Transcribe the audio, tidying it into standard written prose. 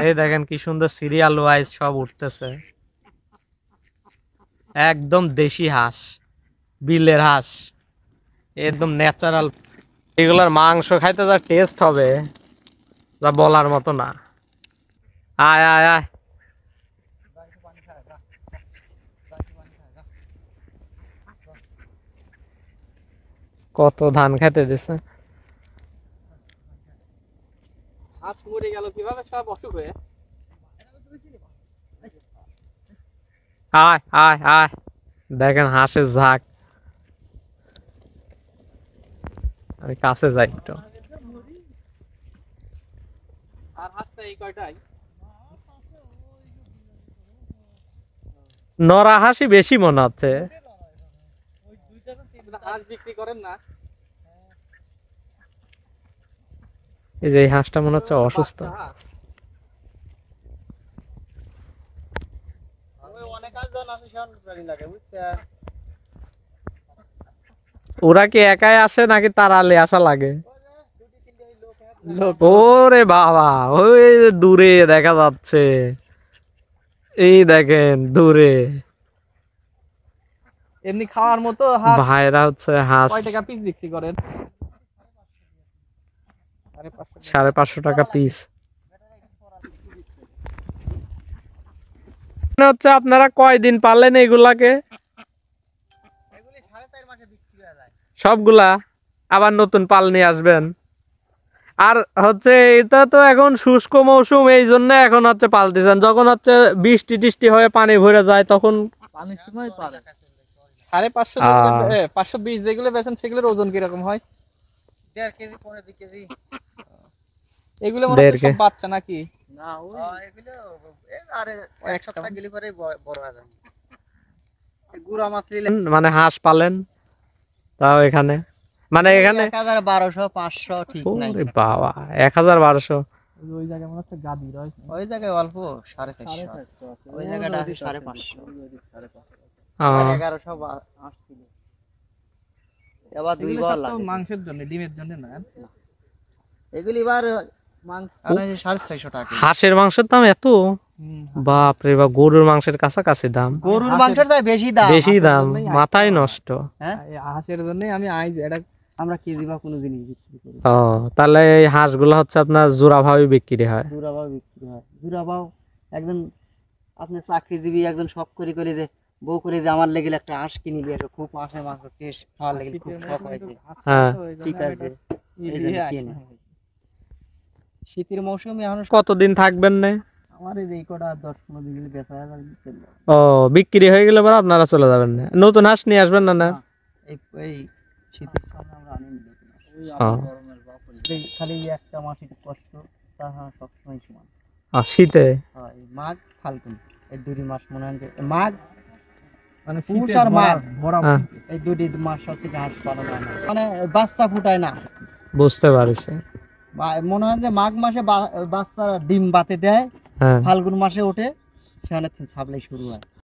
এই দেখেন কি সুন্দর সিরিয়াল ওয়াইজ সব উঠতেছে, একদম দেশি হাঁস, বিলের হাঁস, একদম ন্যাচারাল। এগুলার মাংস খাইতে যা টেস্ট হবে যা বলার মতো না। আয় আয় আয়, কত ধান খেতে দিছে। হাঁস মরে গেল কিভাবে সব অসুখ হয়ে। আয় আয় আয়, দেখেন হাঁসের ঝাঁক। আমি কাছে যাই একটু। আর হাঁসটা এই কয়টাই নরা হাঁসই বেশি মনে হচ্ছে। হাঁস বিক্রি করেন না? এই যে এই হাঁসটা মনে হচ্ছে অসুস্থ। ওরা কি একাই আসে নাকি তাড়ালে আসা লাগে? ওরে বাবা, ওই দূরে দেখা যাচ্ছে, এই দেখেন দূরে। এমনি খাওয়ার মতো ভাইরা হচ্ছে হাঁস। কয় টাকা পিস বিক্রি করেন? 550 টাকা পিস। হচ্ছে আপনারা কয়দিন পালেন এগুলাকে? সবগুলা আবার নতুন পাল নিয়ে আসবেন। আর হচ্ছে এটা তো এখন শুষ্ক মৌসুম, এই জন্য এখন হচ্ছে পাল দিচ্ছেন। যখন হচ্ছে বৃষ্টি টিষ্টি হয়ে পানি ভরে যায় তখন 550 520 যেগুলো বেচেন সেগুলোর ওজন কিরকম হয়? 1.5 কেজি 1.5 কেজি। এগুলো মনে হয় সব বাচ্চা নাকি? না, এগুলো আরে এক সপ্তাহ গেলে পরে বড় হয়ে যায়। গুড়া মাছ নিলেন মানে হাঁস পালেন তাও এখানে, মানে এখানে 1200 500 ঠিক নাই। ওরে বাবা, 1000 1200। ওই জায়গায় মনে হচ্ছে গাবি রয়, ওই জায়গায় অল্প 450, ওই জায়গাটা 550, 1100 আসছিল। এবার দুই বল লাগে মাংসের জন্য, ডিমের জন্য না। এগুলি বার মাংস 650 টাকা। হাঁসের মাংসের দাম এত? বাপ রে বাপ, গরুর মাংসের কাছাকাছি দাম। গরুর মাংসের দাম বেশি দাম, মাথায় নষ্ট। হ্যাঁ, হাঁসের জন্য আমি আইজ এটা আমরা কেজি বা কোনো জিনিস বিক্রি করি। ও, তাহলে এই হাঁসগুলো হচ্ছে আপনার জোড়া ভাবে বিক্রি হয়? জোড়া ভাবে বিক্রি হয়। জোড়া ভাও একদম আপনি চাকরিজীবী একদম শখ করে করে যে বউ করে যে আমার লেগে একটা হাঁস কিনে দিয়ে খুব হাঁসের মাংস টেস্ট খাওয়ার লেগে খুব শখ হয়েছে। হ্যাঁ ঠিক আছে, শীতের মৌসুমে এখন কতদিন থাকবেন না? আমার এই কটা 10-15 দিন বেচা যায়। ও, বিক্রি হয়ে গেলে পরে আপনারা চলে যাবেন না? নতুন হাঁস নিয়ে আসবেন না? না, এই শীতের সময় আমরা আনি না। এই খালি একটা মাস একটু কষ্ট, তাহা সব সময় সমান। শীতে হয় মাঘ ফাল্গুন, এই দুই মাস মনে হয় যে মাঘ মানে পুষ আর মাঘ বরাবর এই দুই মাস হচ্ছে হাঁস পালন হয় না, মানে বাচ্চা ফুটায় না। বুঝতে পারছি। মনে হয় যে মাঘ মাসে বাচ্চা ডিম বাতে দেয়, ফাল্গুন মাসে ওঠে, সেখানে ছাবলাই শুরু হয়।